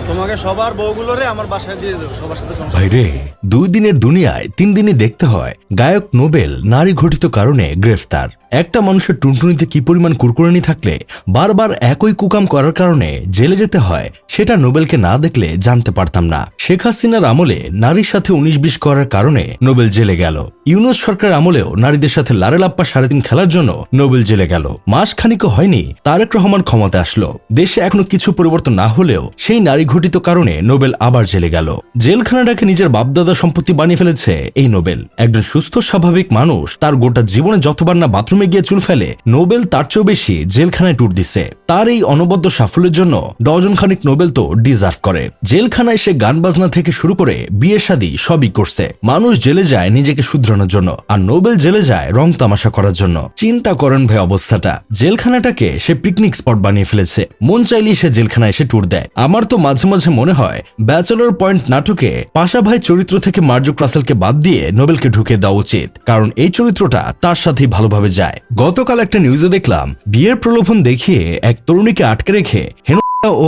তোমাকে সবার বউগুলোরে আমার বাসায় দিয়ে দেবো, সবার সাথে সংসার। ভাই রে, 2 দিনের দুনিয়ায় 3 দিনই দেখতে হয় গায়ক নোবেল নারী ঘটিত কারণে গ্রেফতার। একটা মানুষের টুনটুনিতে কি পরিমাণ কুরকুরানি থাকলে বারবার একই কুকাম করার কারণে জেলে যেতে হয়, সেটা নোবেলকে না দেখলে জানতে পারতাম না। শেখ হাসিনার আমলে নারীর সাথে 19-20 করার কারণে নোবেল জেলে গেল। ইউনূস সরকার আমলেও নারীদের সাথে লারেলাপ্পা 3.5 খেলার জন্য নোবেল জেলে গেল। মাস খানিকও হয়নি তারেক রহমান ক্ষমতা আসলো। দেশে এখনো কিছু পরিবর্তন না হলেও সেই নারী ঘটিত কারণে নোবেল আবার জেলে গেল। জেলখানাটাকে নিজের বাপদাদা সম্পত্তি বানিয়ে ফেলেছে এই নোবেল। একজন সুস্থ স্বাভাবিক মানুষ তার গোটা জীবনে যতবার না বাথরুমে গিয়ে চুল ফেলে, নোবেল তার চেয়েও বেশি জেলখানায় ট্যুর দিছে। তার এই অনবদ্য সাফল্যের জন্য ডজন খানিক নোবেল তো ডিজার্ভ করে। জেলখানায় সে গান বাজনা থেকে শুরু করে বিয়ে শাদী সবই করছে। মানুষ জেলে যায় নিজেকে শুধরানোর জন্য, আর নোবেল জেলে যায় রং তামাশা করার জন্য। চিন্তা করেন ভাই অবস্থাটা। জেলখানাটাকে সে পিকনিক স্পট বানিয়ে ফেলেছে। মন চাইলেই সে জেলখানায় এসে ট্যুর দেয়। আমার তো মাঝে মাঝে মনে হয় ব্যাচেলর পয়েন্ট নাটকে পাশা ভাই চরিত্র থেকে মার্জুক রাসেলকে বাদ দিয়ে নোবেলকে ঢুকে দেওয়া উচিত, কারণ এই চরিত্রটা তার সাথেই ভালোভাবে যায়। গতকাল একটা নিউজে দেখলাম বিয়ের প্রলোভন দেখিয়ে এক তরুণীকে আটকে রেখে হেনস্থা ও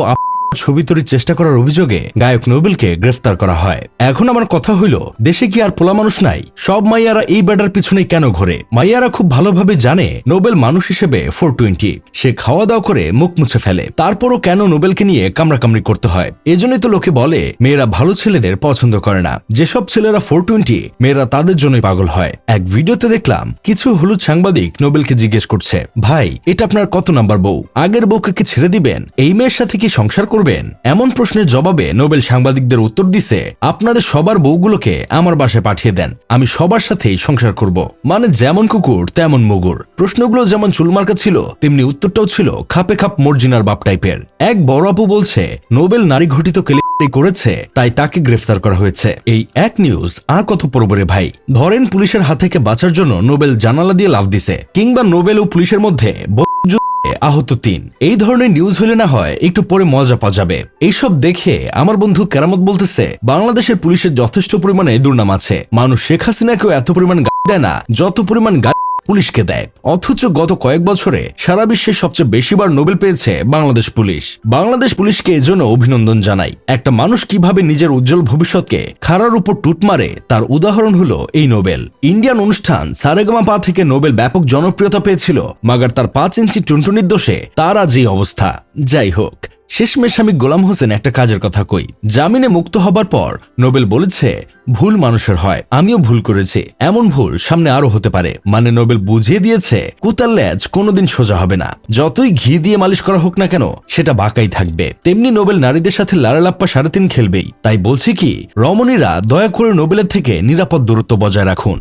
ছবি তৈরির চেষ্টা করার অভিযোগে গায়ক নোবেলকে গ্রেফতার করা হয়। এখন আমার কথা হইল, দেশে কি আর পোলা মানুষ নাই? সব মাইয়ারা এই ব্যাটার পিছনে কেন ঘোরে? মাইয়ারা খুব ভালোভাবে জানে নোবেল মানুষ হিসেবে 420। সে খাওয়া দাওয়া করে মুখ মুছে ফেলে, তারপরও কেন নোবেলকে নিয়ে কামড়াকামড়ি করতে হয়? এজন্যই তো লোকে বলে মেয়েরা ভালো ছেলেদের পছন্দ করে না। যেসব ছেলেরা 420, মেয়েরা তাদের জন্যই পাগল হয়। এক ভিডিওতে দেখলাম কিছু হলুদ সাংবাদিক নোবেলকে জিজ্ঞেস করছে, ভাই এটা আপনার কত নাম্বার বউ? আগের বউকে কি ছেড়ে দিবেন? এই মেয়ের সাথে কি সংসার করবেন? এমন প্রশ্নের জবাবে নোবেল সাংবাদিকদের উত্তর দিছে, আপনাদের সবার বউগুলোকে আমার বাসায় পাঠিয়ে দেন, আমি সবার সাথেই সংসার করব। মানে যেমন কুকুর তেমন মুগুর। প্রশ্নগুলো যেমন চুলমার্কা ছিল, তেমনি উত্তরটাও ছিল খাপে খাপ মর্জিনার বাপ টাইপের। এক বড় আপু বলছে নোবেল নারী ঘটিত করেছে, তাই তাকে গ্রেফতার করা হয়েছে। এই এক নিউজ আর কত পড়বরে ভাই। ধরেন পুলিশের হাত থেকে বাঁচার জন্য নোবেল জানালা দিয়ে লাফ দিছে, কিংবা নোবেল ও পুলিশের মধ্যে আহত 3। এই ধরনের নিউজ হলে না হয় একটু পরে মজা পাওয়া যাবে। এইসব দেখে আমার বন্ধু কেরামত বলতেছে, বাংলাদেশের পুলিশের যথেষ্ট পরিমাণে দুর্নাম আছে। মানুষ শেখ হাসিনাকেও এত পরিমাণ দেয় না যত পরিমাণ পুলিশকে দেয়। অথচ গত কয়েক বছরে সারা বিশ্বে সবচেয়ে বেশিবার নোবেল পেয়েছে বাংলাদেশ পুলিশ। বাংলাদেশ পুলিশকে এজন্য অভিনন্দন জানাই। একটা মানুষ কিভাবে নিজের উজ্জ্বল ভবিষ্যৎকে খাড়ার উপর টুট মারে, তার উদাহরণ হলো এই নোবেল। ইন্ডিয়ান অনুষ্ঠান সারেগামা থেকে নোবেল ব্যাপক জনপ্রিয়তা পেয়েছিল, মাগার তার 5 ইঞ্চি টুনটুনির দোষে তার আজ এই অবস্থা। যাই হোক, শেষমেশ আমি গোলাম হোসেন একটা কাজের কথা কই। জামিনে মুক্ত হবার পর নোবেল বলেছে, ভুল মানুষের হয়, আমিও ভুল করেছি, এমন ভুল সামনে আরো হতে পারে। মানে নোবেল বুঝিয়ে দিয়েছে কুতার লেজ কোনোদিন সোজা হবে না। যতই ঘি দিয়ে মালিশ করা হোক না কেন, সেটা বাঁকাই থাকবে। তেমনি নোবেল নারীদের সাথে লারেলাপ্পা 3.5 খেলবেই। তাই বলছি কি, রমণীরা দয়া করে নোবেলের থেকে নিরাপদ দূরত্ব বজায় রাখুন।